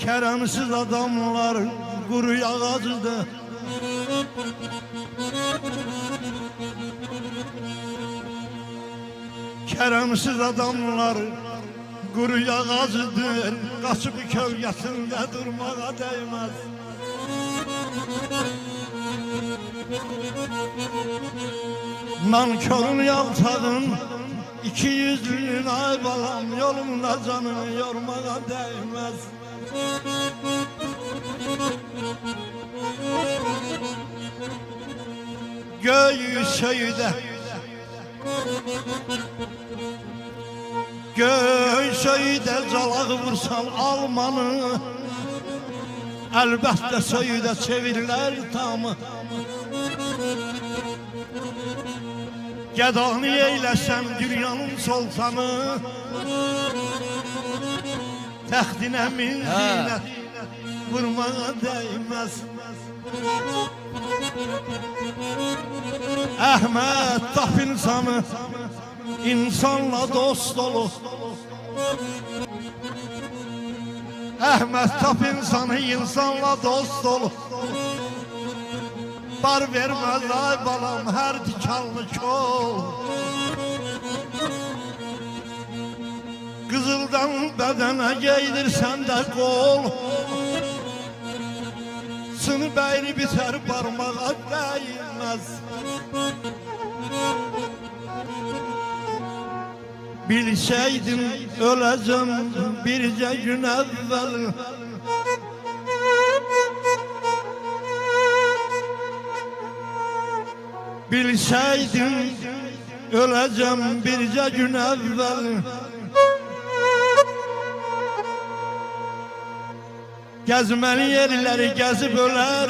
Keremsiz adamlar kuru ağacıdır. Keremsiz adamlar kuru ağacıdır. Kaçıp kölgesinde durmağa değmez. Nankörün yaltağın iki yüzlünün ay balam, yolumda canını yormağa değmez. Göğü söyde calağı vursan almanı, elbette söyde çevirler tamı. Gedani eyləsəm dünyanın sultanı, təxtinə min zinət vurmağa değmez. Əhməd tap insanı, insanla dost olu. Əhməd tap insanı, insanla dost olu. Bar vermez ay balam her dikanlı kol. Kızıldan bedene giydirsen de kol. Sını beyni biter parmağa değmez. Bilseydim öleceğim birce gün evvel. Bilseydim öleceğim birce gün evvel. Gezmeli yerleri gezip öler.